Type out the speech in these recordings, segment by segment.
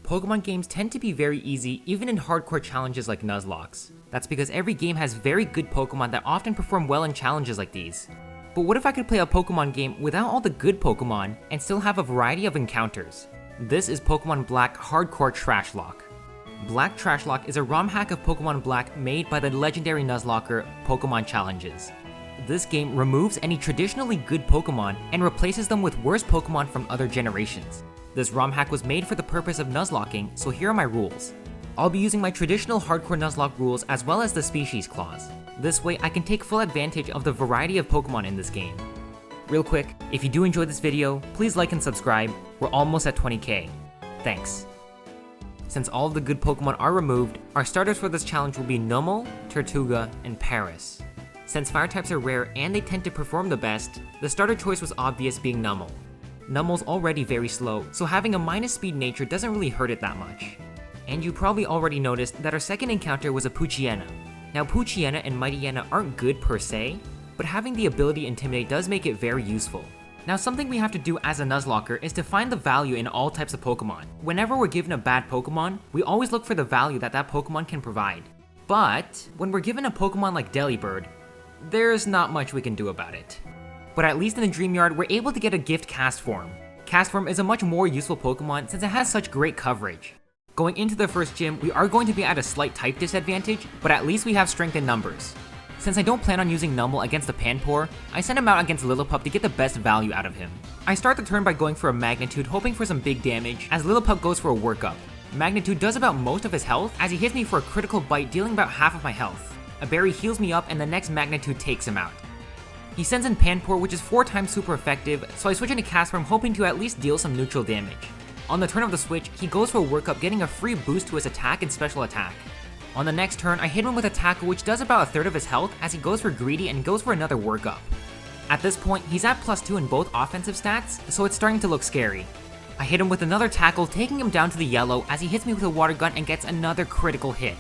Pokemon games tend to be very easy even in hardcore challenges like Nuzlocks. That's because every game has very good Pokemon that often perform well in challenges like these. But what if I could play a Pokemon game without all the good Pokemon and still have a variety of encounters? This is Pokemon Black Hardcore TRASHLOCKE. Black TRASHLOCKE is a ROM hack of Pokemon Black made by the legendary Nuzlocke Pokemon Challenges. This game removes any traditionally good Pokemon and replaces them with worse Pokemon from other generations. This ROM hack was made for the purpose of Nuzlocking, so here are my rules. I'll be using my traditional Hardcore Nuzlocke rules as well as the species clause. This way I can take full advantage of the variety of Pokemon in this game. Real quick, if you do enjoy this video, please like and subscribe. We're almost at 20k. Thanks. Since all of the good Pokemon are removed, our starters for this challenge will be Numel, Tortuga, and Paris. Since fire types are rare and they tend to perform the best, the starter choice was obvious, being Numel. Numel's already very slow, so having a minus speed nature doesn't really hurt it that much. And you probably already noticed that our second encounter was a Poochyena. Now Poochyena and Mightyena aren't good per se, but having the ability Intimidate does make it very useful. Now something we have to do as a Nuzlocker is to find the value in all types of Pokemon. Whenever we're given a bad Pokemon, we always look for the value that that Pokemon can provide. But when we're given a Pokemon like Delibird, there's not much we can do about it. But at least in the Dream Yard, we're able to get a gift Castform. Castform is a much more useful Pokemon since it has such great coverage. Going into the first gym, we are going to be at a slight type disadvantage, but at least we have strength in numbers. Since I don't plan on using Numel against the Panpour, I send him out against Lillipup to get the best value out of him. I start the turn by going for a Magnitude, hoping for some big damage, as Lillipup goes for a Workup. Magnitude does about most of his health, as he hits me for a critical bite, dealing about half of my health. A berry heals me up, and the next Magnitude takes him out. He sends in Panpour, which is 4 times super effective, so I switch into Castform, hoping to at least deal some neutral damage. On the turn of the switch, he goes for a Workup, getting a free boost to his attack and special attack. On the next turn, I hit him with a Tackle, which does about a third of his health, as he goes for Greedy and goes for another Workup. At this point, he's at +2 in both offensive stats, so it's starting to look scary. I hit him with another Tackle, taking him down to the yellow, as he hits me with a Water Gun and gets another critical hit.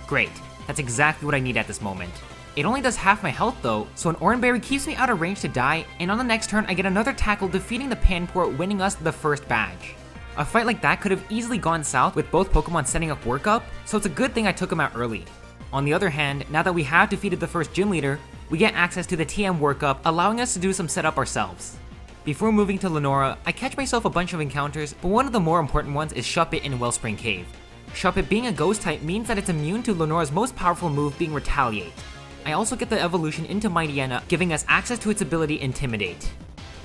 Great, that's exactly what I need at this moment. It only does half my health though, so an Oran Berry keeps me out of range to die, and on the next turn I get another Tackle, defeating the Panpour, winning us the first badge. A fight like that could have easily gone south with both Pokemon setting up Workup, so it's a good thing I took him out early. On the other hand, now that we have defeated the first gym leader, we get access to the TM Workup, allowing us to do some setup ourselves. Before moving to Lenora, I catch myself a bunch of encounters, but one of the more important ones is Shuppet in Wellspring Cave. Shuppet being a ghost type means that it's immune to Lenora's most powerful move, being Retaliate. I also get the evolution into Mightyena, giving us access to its ability Intimidate.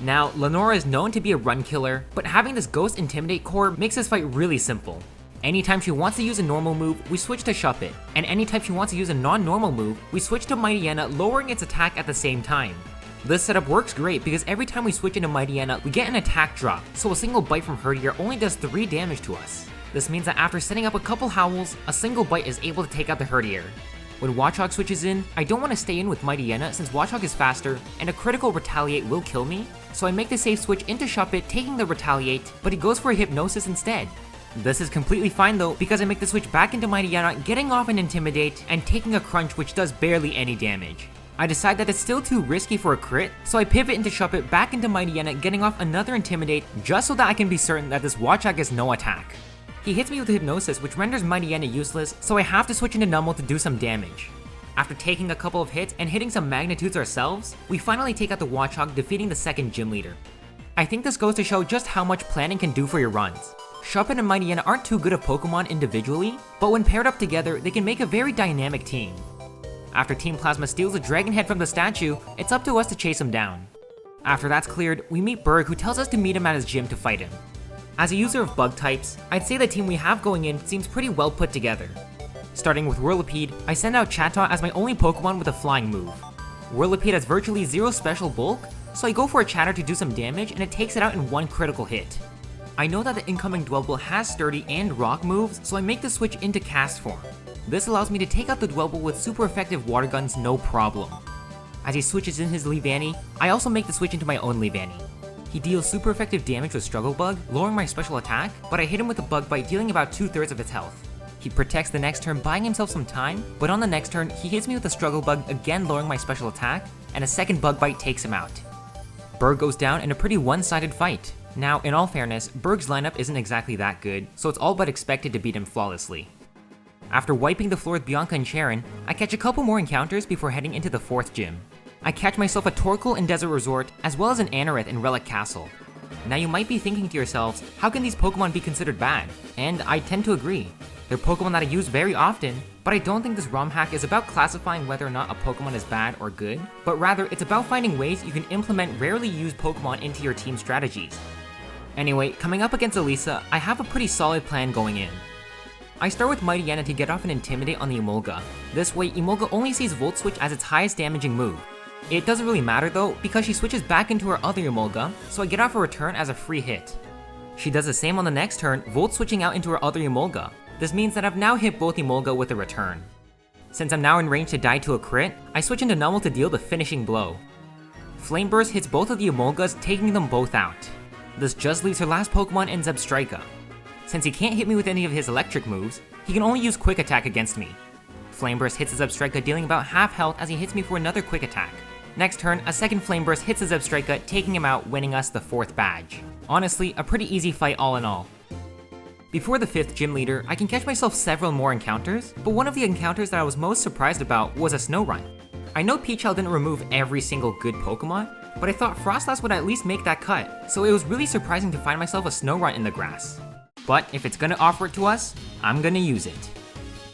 Now, Lenora is known to be a run killer, but having this Ghost Intimidate core makes this fight really simple. Anytime she wants to use a normal move, we switch to Shuppet, and anytime she wants to use a non-normal move, we switch to Mightyena, lowering its attack at the same time. This setup works great because every time we switch into Mightyena, we get an attack drop, so a single bite from Herdier only does 3 damage to us. This means that after setting up a couple Howls, a single bite is able to take out the Herdier. When Watchog switches in, I don't want to stay in with Mightyena since Watchog is faster, and a critical Retaliate will kill me, so I make the safe switch into Shuppet, taking the Retaliate, but he goes for a Hypnosis instead. This is completely fine though, because I make the switch back into Mightyena, getting off an Intimidate, and taking a Crunch, which does barely any damage. I decide that it's still too risky for a crit, so I pivot into Shuppet back into Mightyena, getting off another Intimidate, just so that I can be certain that this Watchog has no attack. He hits me with Hypnosis, which renders Mightyena useless, so I have to switch into Numel to do some damage. After taking a couple of hits and hitting some Magnitudes ourselves, we finally take out the Watchog, defeating the second gym leader. I think this goes to show just how much planning can do for your runs. Shuppet and Mightyena aren't too good of Pokemon individually, but when paired up together, they can make a very dynamic team. After Team Plasma steals a Dragon Head from the statue, it's up to us to chase him down. After that's cleared, we meet Berg, who tells us to meet him at his gym to fight him. As a user of bug types, I'd say the team we have going in seems pretty well put together. Starting with Whirlipede, I send out Chatot as my only Pokemon with a flying move. Whirlipede has virtually 0 special bulk, so I go for a Chatter to do some damage and it takes it out in 1 critical hit. I know that the incoming Dwebble has Sturdy and Rock moves, so I make the switch into Castform. This allows me to take out the Dwebble with super effective Water Guns no problem. As he switches in his Leavanny, I also make the switch into my own Leavanny. He deals super effective damage with Struggle Bug, lowering my special attack, but I hit him with a Bug Bite, dealing about 2/3 of its health. He protects the next turn, buying himself some time, but on the next turn, he hits me with a Struggle Bug, again lowering my special attack, and a second Bug Bite takes him out. Berg goes down in a pretty one-sided fight. Now, in all fairness, Berg's lineup isn't exactly that good, so it's all but expected to beat him flawlessly. After wiping the floor with Bianca and Sharon, I catch a couple more encounters before heading into the 4th gym. I catch myself a Torkoal in Desert Resort, as well as an Anorith in Relic Castle. Now you might be thinking to yourselves, how can these Pokemon be considered bad? And I tend to agree. They're Pokemon that I use very often, but I don't think this ROM hack is about classifying whether or not a Pokemon is bad or good, but rather it's about finding ways you can implement rarely used Pokemon into your team strategies. Anyway, coming up against Elisa, I have a pretty solid plan going in. I start with Mightyena to get off an Intimidate on the Emolga. This way, Emolga only sees Volt Switch as its highest damaging move. It doesn't really matter though, because she switches back into her other Emolga, so I get off a return as a free hit. She does the same on the next turn, Volt switching out into her other Emolga. This means that I've now hit both Emolga with a return. Since I'm now in range to die to a crit, I switch into Numel to deal the finishing blow. Flame Burst hits both of the Emolgas, taking them both out. This just leaves her last Pokemon in Zebstrika. Since he can't hit me with any of his electric moves, he can only use Quick Attack against me. Flame Burst hits the Zebstrika, dealing about half health as he hits me for another Quick Attack. Next turn, a second Flame Burst hits the Zebstrika, taking him out, winning us the 4th badge. Honestly, a pretty easy fight all in all. Before the 5th gym leader, I can catch myself several more encounters, but one of the encounters that I was most surprised about was a Snow Run. I know Peachel didn't remove every single good Pokemon, but I thought Froslass would at least make that cut, so it was really surprising to find myself a Snow Run in the grass. But if it's gonna offer it to us, I'm gonna use it.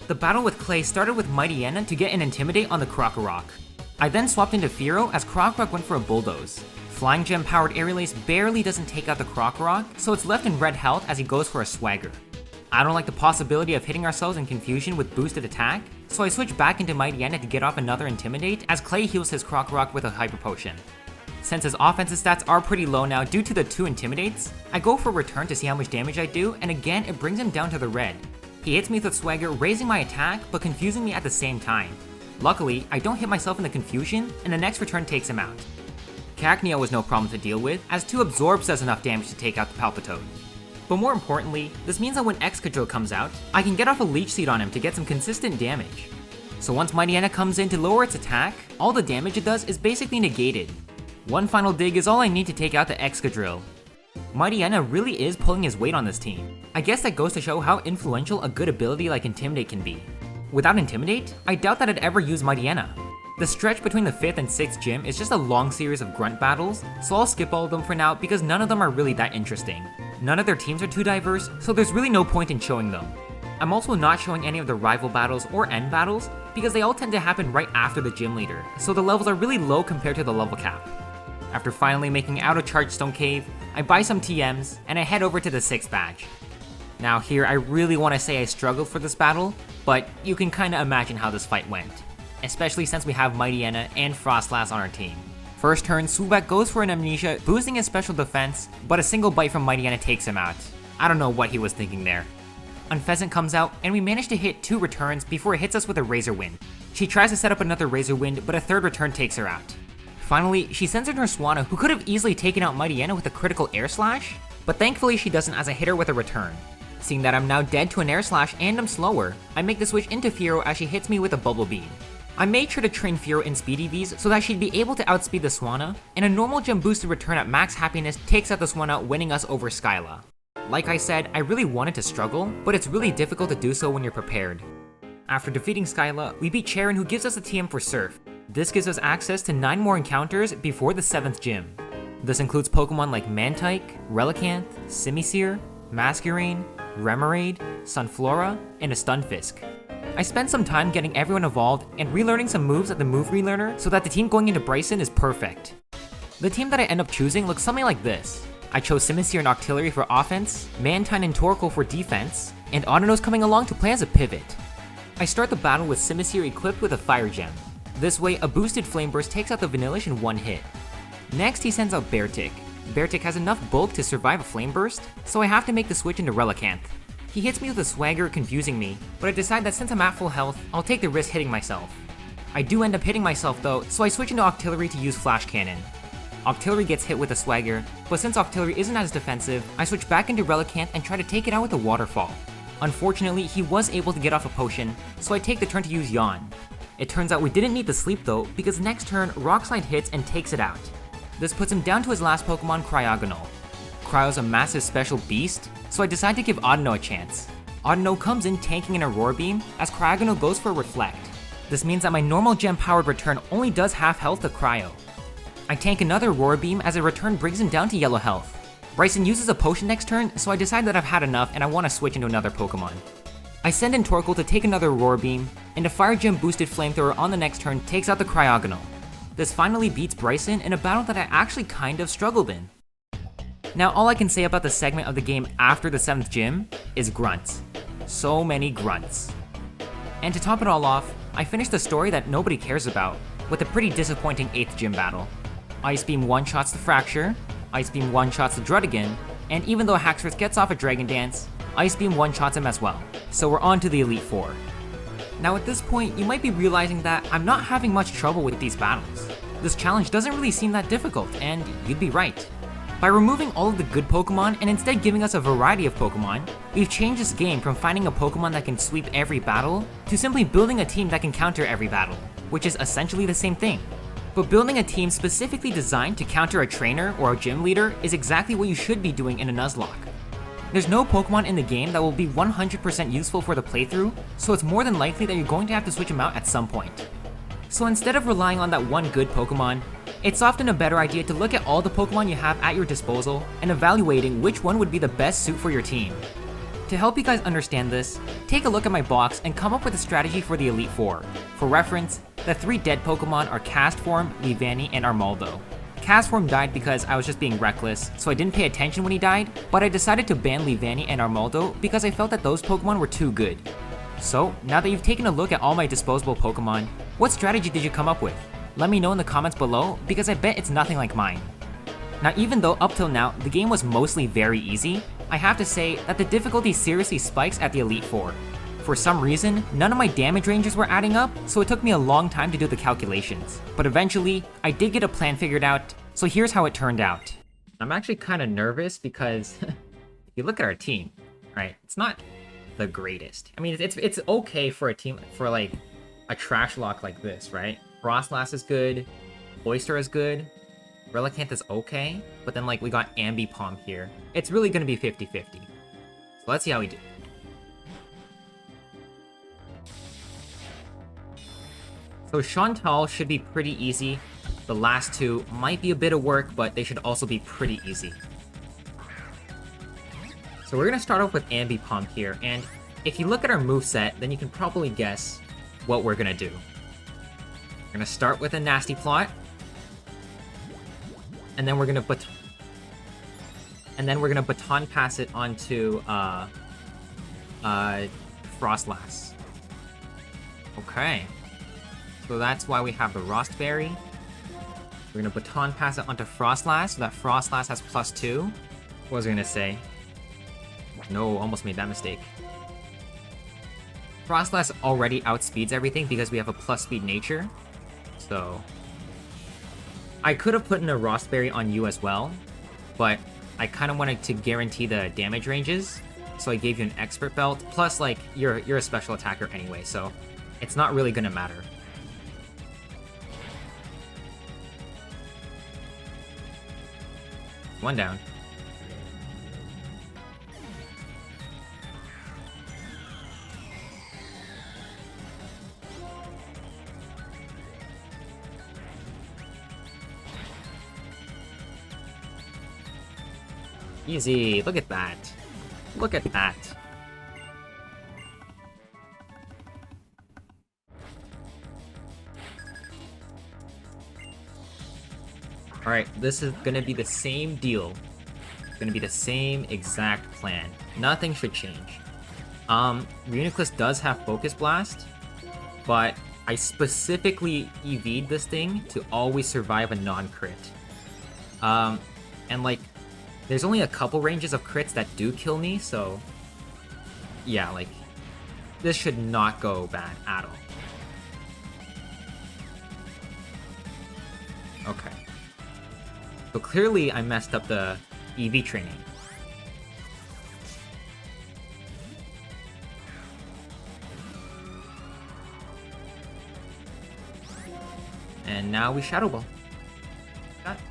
The battle with Clay started with Mightyena to get an Intimidate on the Krokorok. I then swapped into Fearow as Krokorok went for a Bulldoze. Flying Gem powered Aerial Ace barely doesn't take out the Krokorok, so it's left in red health as he goes for a Swagger. I don't like the possibility of hitting ourselves in confusion with boosted attack, so I switch back into Mightyena to get off another Intimidate as Clay heals his Krokorok with a Hyper Potion. Since his offensive stats are pretty low now due to the 2 Intimidates, I go for a return to see how much damage I do, and again it brings him down to the red. He hits me with a Swagger, raising my attack, but confusing me at the same time. Luckily, I don't hit myself in the confusion, and the next return takes him out. Cacnea was no problem to deal with, as 2 Absorbs does enough damage to take out the Palpitoad. But more importantly, this means that when Excadrill comes out, I can get off a Leech Seed on him to get some consistent damage. So once Mightyena comes in to lower its attack, all the damage it does is basically negated. One final dig is all I need to take out the Excadrill. Mightyena really is pulling his weight on this team. I guess that goes to show how influential a good ability like Intimidate can be. Without Intimidate, I doubt that I'd ever use Mightyena. The stretch between the 5th and 6th gym is just a long series of grunt battles, so I'll skip all of them for now because none of them are really that interesting. None of their teams are too diverse, so there's really no point in showing them. I'm also not showing any of the rival battles or end battles because they all tend to happen right after the gym leader, so the levels are really low compared to the level cap. After finally making out of Chargestone Cave, I buy some TMs, and I head over to the 6th badge. Now here, I really want to say I struggled for this battle, but you can kinda imagine how this fight went. Especially since we have Mightyena and Froslass on our team. First turn, Swoobat goes for an Amnesia, boosting his special defense, but a single bite from Mightyena takes him out. I don't know what he was thinking there. Unfezant comes out, and we manage to hit 2 returns before it hits us with a Razor Wind. She tries to set up another Razor Wind, but a 3rd return takes her out. Finally, she sends in her Swanna, who could have easily taken out Mightyena with a critical Air Slash, but thankfully she doesn't as I hit her with a return. Seeing that I'm now dead to an Air Slash and I'm slower, I make the switch into Fearow as she hits me with a Bubble Beam. I made sure to train Fearow in Speed EVs so that she'd be able to outspeed the Swanna, and a normal gem boosted return at max happiness takes out the Swanna, winning us over Skyla. Like I said, I really wanted to struggle, but it's really difficult to do so when you're prepared. After defeating Skyla, we beat Charon, who gives us a TM for Surf. This gives us access to 9 more encounters before the 7th gym. This includes Pokemon like Mantike, Relicanth, Simisear, Masquerain, Remoraid, Sunflora, and a Stunfisk. I spent some time getting everyone evolved and relearning some moves at the Move Relearner so that the team going into Bryson is perfect. The team that I end up choosing looks something like this. I chose Simisear and Octillery for offense, Mantine and Torkoal for defense, and Audinose coming along to play as a pivot. I start the battle with Simisear equipped with a Fire Gem. This way, a boosted Flame Burst takes out the Vanillish in one hit. Next, he sends out Beartic. Beartic has enough bulk to survive a Flame Burst, so I have to make the switch into Relicanth. He hits me with a Swagger, confusing me, but I decide that since I'm at full health, I'll take the risk hitting myself. I do end up hitting myself though, so I switch into Octillery to use Flash Cannon. Octillery gets hit with a Swagger, but since Octillery isn't as defensive, I switch back into Relicanth and try to take it out with a Waterfall. Unfortunately, he was able to get off a potion, so I take the turn to use Yawn. It turns out we didn't need the sleep though, because next turn, Rock Slide hits and takes it out. This puts him down to his last Pokemon, Cryogonal. Cryo's a massive special beast, so I decide to give Audino a chance. Audino comes in tanking in a Roar Beam, as Cryogonal goes for Reflect. This means that my normal gem-powered return only does half health to Cryo. I tank another Roar Beam as a return brings him down to yellow health. Bryson uses a potion next turn, so I decide that I've had enough and I want to switch into another Pokemon. I send in Torkoal to take another Roar Beam, and a Fire Gem boosted Flamethrower on the next turn takes out the Cryogonal. This finally beats Bryson in a battle that I actually kind of struggled in. Now all I can say about the segment of the game after the 7th gym is grunts. So many grunts. And to top it all off, I finished the story that nobody cares about, with a pretty disappointing 8th gym battle. Ice Beam one-shots the Fracture, Ice Beam one-shots the Druddigon, and even though Haxorus gets off a Dragon Dance, Ice Beam one-shots him as well. So we're on to the Elite Four. Now at this point, you might be realizing that I'm not having much trouble with these battles. This challenge doesn't really seem that difficult, and you'd be right. By removing all of the good Pokemon and instead giving us a variety of Pokemon, we've changed this game from finding a Pokemon that can sweep every battle, to simply building a team that can counter every battle, which is essentially the same thing. But building a team specifically designed to counter a trainer or a gym leader is exactly what you should be doing in a Nuzlocke. There's no Pokemon in the game that will be 100% useful for the playthrough, so it's more than likely that you're going to have to switch them out at some point. So instead of relying on that one good Pokemon, it's often a better idea to look at all the Pokemon you have at your disposal and evaluating which one would be the best suit for your team. To help you guys understand this, take a look at my box and come up with a strategy for the Elite Four. For reference, the 3 dead Pokemon are Castform, Leavanny, and Armaldo. Castform died because I was just being reckless, so I didn't pay attention when he died, but I decided to ban Leavanny and Armaldo because I felt that those Pokemon were too good. So, now that you've taken a look at all my disposable Pokemon, what strategy did you come up with? Let me know in the comments below, because I bet it's nothing like mine. Now even though up till now, the game was mostly very easy, I have to say that the difficulty seriously spikes at the Elite Four. For some reason, none of my damage ranges were adding up, so it took me a long time to do the calculations. But eventually, I did get a plan figured out, so here's how it turned out. I'm actually kind of nervous because if you look at our team, right, it's not the greatest. I mean, it's okay for a team, for like a trash lock like this, right? Frostlass is good, Oyster is good, Relicanth is okay, but then like we got Ambipom here. It's really gonna be 50-50. So let's see how we do. So Chantal should be pretty easy. The last two might be a bit of work, but they should also be pretty easy. So we're gonna start off with Ambipom here, and if you look at our moveset, then you can probably guess what we're gonna do. We're gonna start with a Nasty Plot, and then we're gonna baton pass it onto Frostlass. Okay. So that's why we have the Rostberry. We're gonna baton pass it onto Frostlass, so that Frostlass has +2. What was I gonna say? No, almost made that mistake. Frostlass already outspeeds everything because we have a +speed nature. So I could have put in a Rostberry on you as well, but I kind of wanted to guarantee the damage ranges, so I gave you an Expert Belt. Plus, like, you're a special attacker anyway, so it's not really gonna matter. One down. Easy, look at that. Look at that. Alright, this is gonna be the same deal. It's gonna be the same exact plan. Nothing should change. Reuniclus does have Focus Blast, but I specifically EV'd this thing to always survive a non-crit. And like, there's only a couple ranges of crits that do kill me, so yeah, like, this should not go bad at all. Okay. So clearly I messed up the EV training. And now we Shadow Ball. Got it.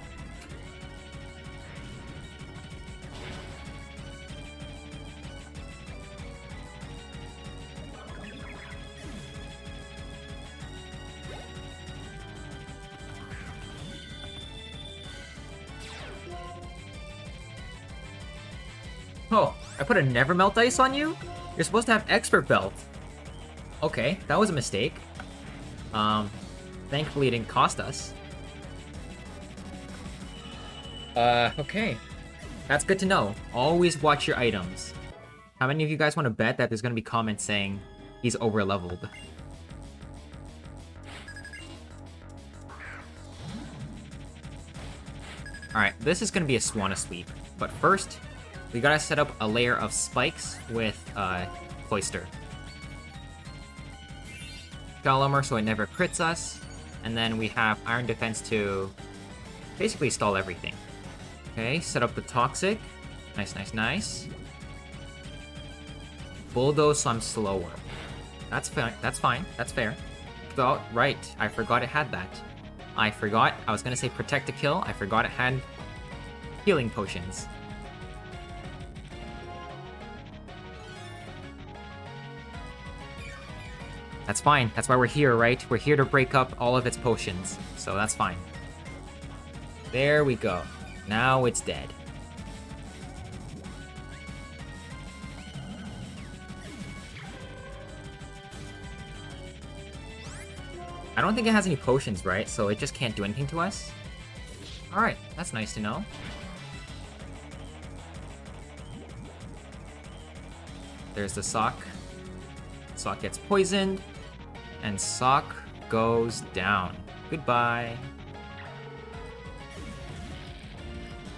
Oh, I put a never melt ice on you? You're supposed to have expert belt. Okay, that was a mistake. Thankfully it didn't cost us. Okay. That's good to know. Always watch your items. How many of you guys want to bet that there's going to be comments saying he's over-leveled? Alright, this is going to be a Swanna sweep. But first, we gotta set up a layer of spikes with, Cloyster. Shallower so it never crits us. And then we have Iron Defense to basically stall everything. Okay, set up the Toxic. Nice, nice, nice. Bulldoze so I'm slower. That's fine, that's fine, that's fair. Oh, right, I forgot it had that. I forgot, I was gonna say Protect to Kill, I forgot it had healing potions. That's fine, that's why we're here, right? We're here to break up all of its potions, so that's fine. There we go. Now it's dead. I don't think it has any potions, right? So it just can't do anything to us? Alright, that's nice to know. There's the Sock. Sock gets poisoned. And Sock goes down. Goodbye.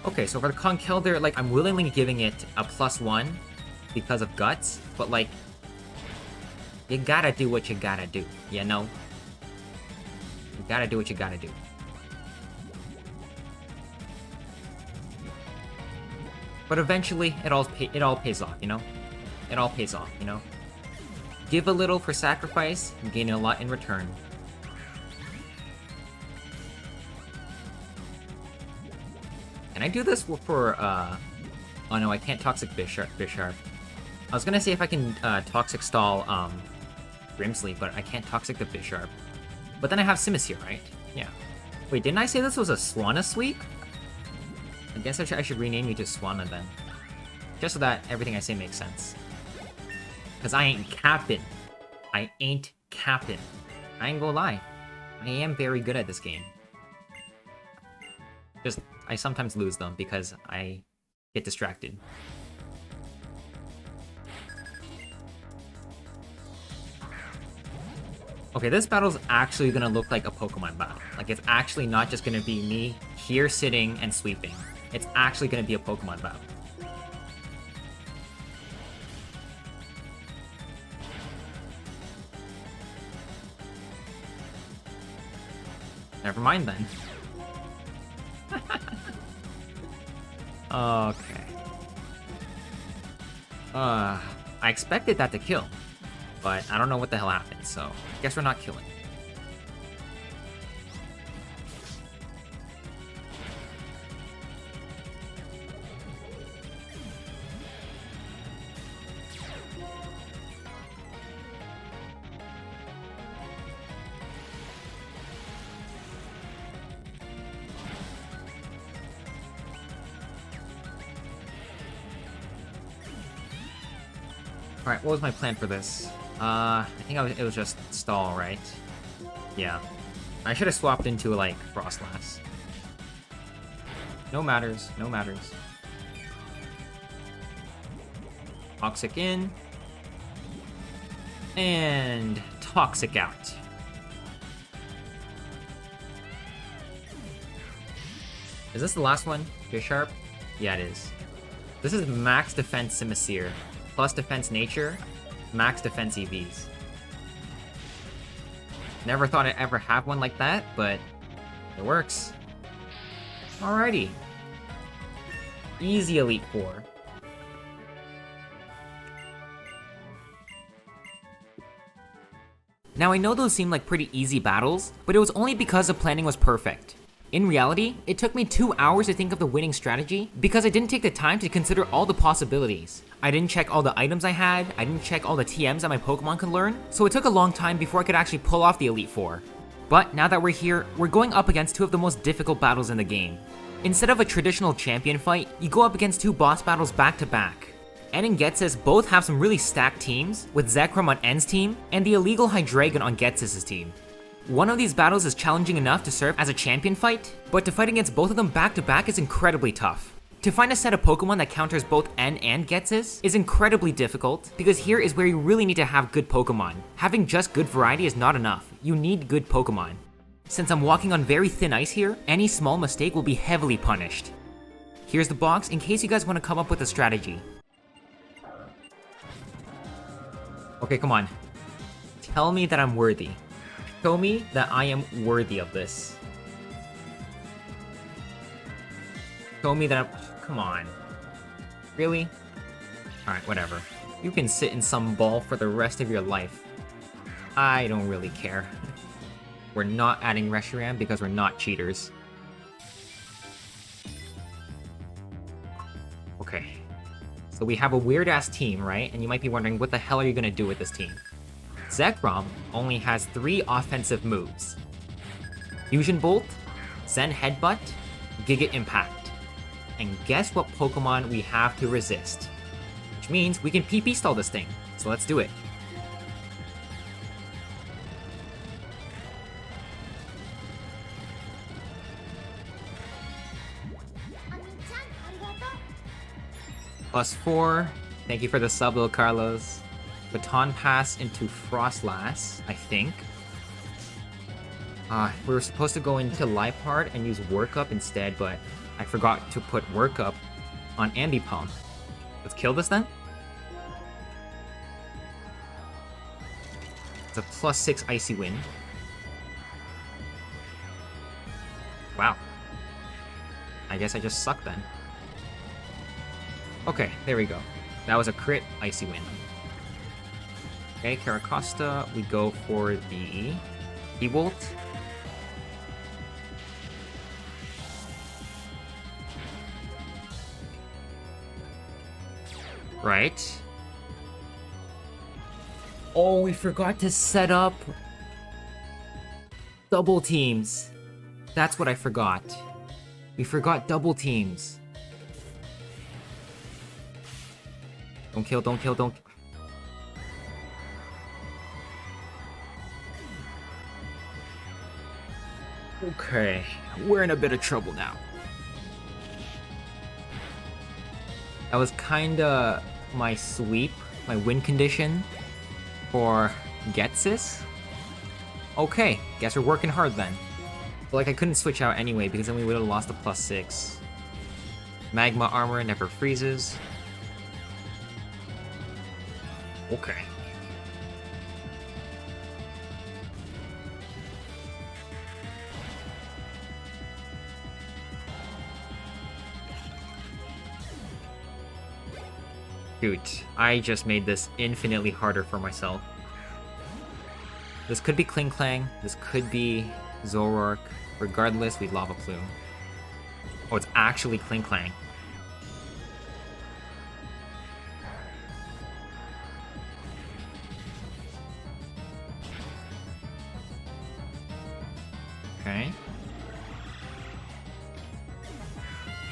Okay, so for the Conkeldurr, like, I'm willingly giving it a +1 because of Guts, but, like, you gotta do what you gotta do, you know? You gotta do what you gotta do. But eventually, it all pays off, you know? It all pays off, you know? Give a little for sacrifice, and gain a lot in return. Can I do this for, oh no, I can't Toxic Bisharp. I was gonna say if I can, Toxic Stall, Grimsleep, but I can't Toxic the Bisharp. But then I have Simisear, right? Yeah. Wait, didn't I say this was a Swanna sweep? I guess I should rename you to Swanna then. Just so that everything I say makes sense. Because I ain't capping. I ain't capping. I ain't gonna lie. I am very good at this game. Just, I sometimes lose them because I get distracted. Okay, this battle's actually gonna look like a Pokemon battle. Like, it's actually not just gonna be me here sitting and sweeping. It's actually gonna be a Pokemon battle. Never mind then. Okay. I expected that to kill, but I don't know what the hell happened, so I guess we're not killing. Alright, what was my plan for this? I think it was just stall, right? Yeah. I should have swapped into, like, Frostlass. No matters, no matters. Toxic in. And Toxic out. Is this the last one? Bisharp? Yeah, it is. This is max defense Simisear. Plus defense nature, max defense EVs. Never thought I'd ever have one like that, but it works. Alrighty. Easy Elite Four. Now I know those seem like pretty easy battles, but it was only because the planning was perfect. In reality, it took me 2 hours to think of the winning strategy because I didn't take the time to consider all the possibilities. I didn't check all the items I had, I didn't check all the TMs that my Pokemon could learn, so it took a long time before I could actually pull off the Elite Four. But now that we're here, we're going up against two of the most difficult battles in the game. Instead of a traditional champion fight, you go up against two boss battles back to back. N and Ghetsis both have some really stacked teams, with Zekrom on N's team, and the illegal Hydreigon on Ghetsis' team. One of these battles is challenging enough to serve as a champion fight, but to fight against both of them back to back is incredibly tough. To find a set of Pokemon that counters both N and Ghetsis is incredibly difficult, because here is where you really need to have good Pokemon. Having just good variety is not enough, you need good Pokemon. Since I'm walking on very thin ice here, any small mistake will be heavily punished. Here's the box in case you guys want to come up with a strategy. Okay, come on. Tell me that I'm worthy. Show me that I am worthy of this. Show me that I'm... Come on. Really? Alright, whatever. You can sit in some ball for the rest of your life. I don't really care. We're not adding Reshiram because we're not cheaters. Okay. So we have a weird-ass team, right? And you might be wondering, what the hell are you gonna do with this team? Zekrom only has 3 offensive moves. Fusion Bolt, Zen Headbutt, Giga Impact. And guess what Pokemon we have to resist? Which means we can PP stall this thing. So let's do it. +4. Thank you for the sub, Lil Carlos. Baton Pass into Frostlass, I think. We were supposed to go into Liepard and use Work Up instead, but I forgot to put Work Up on Ambipom. Let's kill this then. It's a +6 Icy Wind. Wow. I guess I just suck then. Okay, there we go. That was a crit Icy Wind. Okay, Caracosta, we go for the E-Bolt. Right. Oh, we forgot to set up double teams. That's what I forgot. We forgot double teams. Don't kill, don't kill, don't... Okay, we're in a bit of trouble now. That was kinda my sweep, my win condition for Ghetsis. Okay, guess we're working hard then. But like I couldn't switch out anyway because then we would have lost the +6. Magma Armor never freezes. Okay. Shoot, I just made this infinitely harder for myself. This could be Kling Klang, this could be Zoroark. Regardless, we Lava Plume. Oh, it's actually Kling Klang. Okay.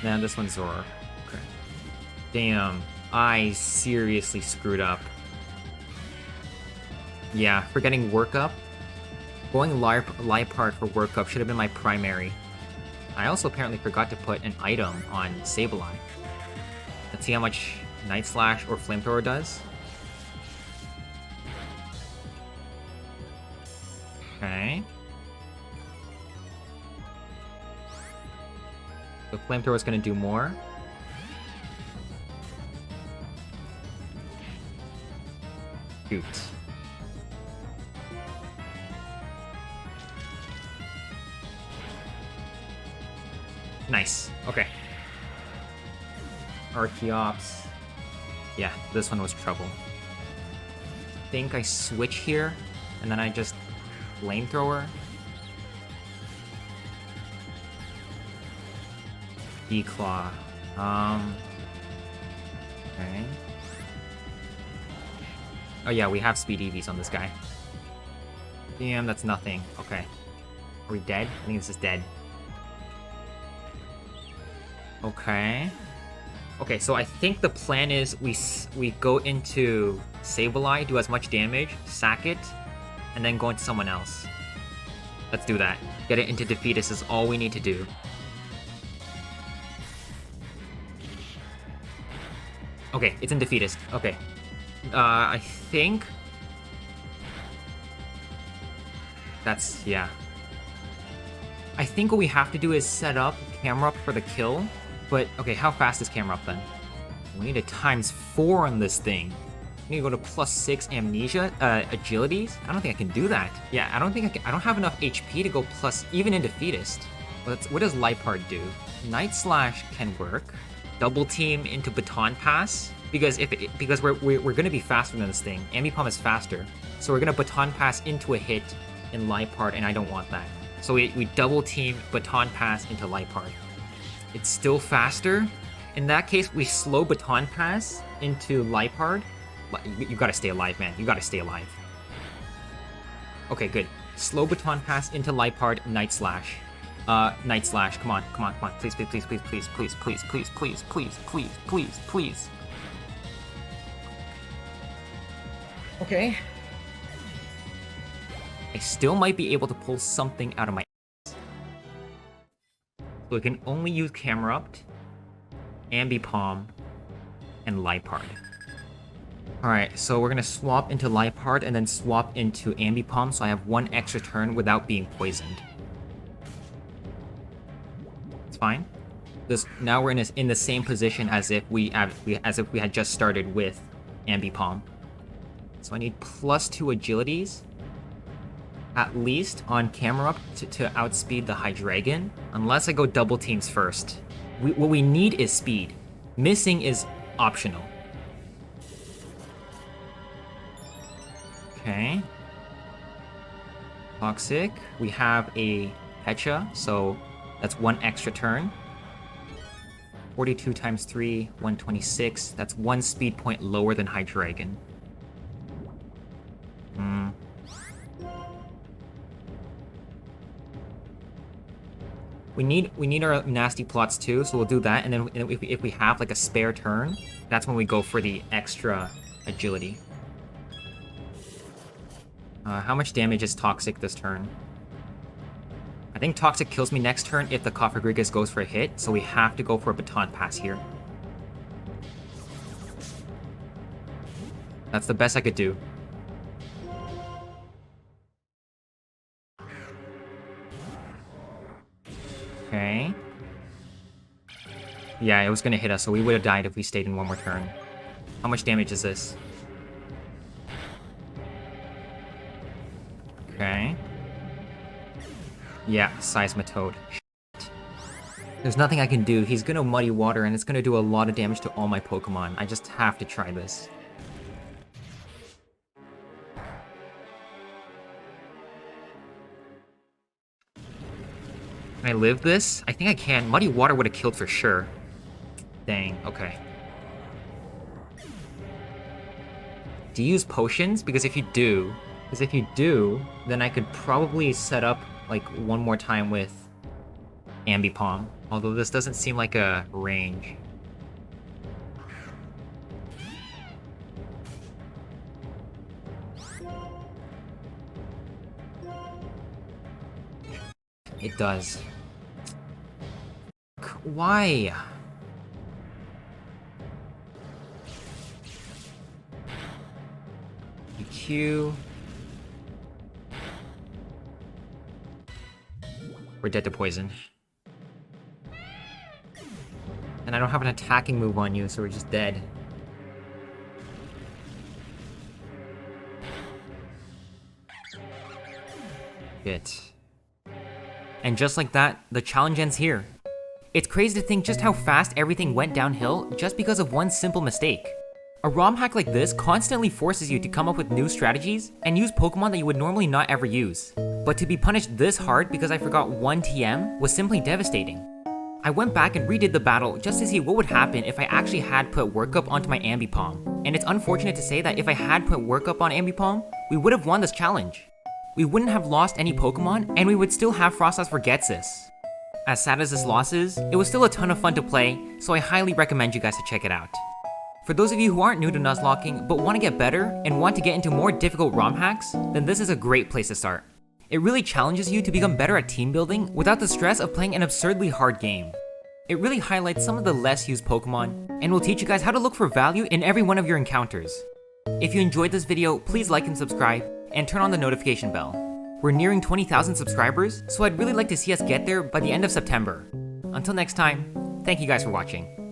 Now this one's Zoroark. Okay. Damn. I seriously screwed up. Yeah, forgetting Work Up. Going Liepard for Work Up should have been my primary. I also apparently forgot to put an item on Sableye. Let's see how much Night Slash or Flamethrower does. Okay. So Flamethrower is going to do more. Shoot. Nice. Okay. Archeops. Yeah, this one was trouble. I think I switch here, and then I just Flamethrower. Declaw. Okay. Oh yeah, we have Speed EVs on this guy. Damn, that's nothing. Okay. Are we dead? I think this is dead. Okay. Okay, so I think the plan is we go into Sableye, do as much damage, sack it, and then go into someone else. Let's do that. Get it into Defeatist is all we need to do. Okay, it's in Defeatist. Okay. I think... That's... yeah. I think what we have to do is set up Camerupt for the kill. But, okay, how fast is Camerupt then? We need a ×4 on this thing. We need to go to +6 amnesia, agilities? I don't think I can do that. Yeah, I don't think I can. I don't have enough HP to go plus, even in Defeatist. What does Lipard do? Night Slash can work. Double team into Baton Pass. Because we're gonna be faster than this thing. Ambipom is faster. So we're gonna Baton Pass into a hit in Lipard, and I don't want that. So we double team Baton Pass into Lipard. It's still faster. In that case, we slow Baton Pass into Lipard. You gotta stay alive, man. You gotta stay alive. Okay, good. Slow Baton Pass into Lipard, Night Slash. Night Slash, come on, come on, come on. Please, please, please, please, please, please, please, please, please, please, please, please, please. Okay. I still might be able to pull something out of my ass. So we can only use Camerupt, Ambipom, and Lipard. Alright, so we're gonna swap into Lipard and then swap into Ambipom, so I have one extra turn without being poisoned. It's fine. Now we're in the same position as if we had just started with Ambipom. So I need +2 agilities, at least on Camerupt to outspeed the Hydreigon, unless I go double teams first. What we need is speed. Missing is optional. Okay. Toxic. We have a Pecha, so that's one extra turn. 42 × 3, 126. That's one speed point lower than Hydreigon. We need our nasty plots too, so we'll do that, and then if we have like a spare turn, that's when we go for the extra agility. How much damage is Toxic this turn? I think Toxic kills me next turn if the Cofagrigus goes for a hit, so we have to go for a Baton Pass here. That's the best I could do. Okay. Yeah, it was gonna hit us, so we would have died if we stayed in one more turn. How much damage is this? Okay. Yeah, Seismitoad. Shit. There's nothing I can do. He's gonna Muddy Water, and it's gonna do a lot of damage to all my Pokemon. I just have to try this. Can I live this? I think I can. Muddy Water would have killed for sure. Dang, okay. Do you use potions? Because if you do, then I could probably set up like one more time with Ambipom. Although this doesn't seem like a range. It does. Why? EQ. We're dead to poison. And I don't have an attacking move on you, so we're just dead. Shit. And just like that, the challenge ends here. It's crazy to think just how fast everything went downhill just because of one simple mistake. A ROM hack like this constantly forces you to come up with new strategies and use Pokemon that you would normally not ever use. But to be punished this hard because I forgot one TM was simply devastating. I went back and redid the battle just to see what would happen if I actually had put Workup onto my Ambipom. And it's unfortunate to say that if I had put Workup on Ambipom, we would have won this challenge. We wouldn't have lost any Pokemon, and we would still have Frostas for Getsis. As sad as this loss is, it was still a ton of fun to play, so I highly recommend you guys to check it out. For those of you who aren't new to Nuzlocking but want to get better and want to get into more difficult ROM hacks, then this is a great place to start. It really challenges you to become better at team building without the stress of playing an absurdly hard game. It really highlights some of the less used Pokemon, and will teach you guys how to look for value in every one of your encounters. If you enjoyed this video, please like and subscribe, and turn on the notification bell. We're nearing 20,000 subscribers, so I'd really like to see us get there by the end of September. Until next time, thank you guys for watching.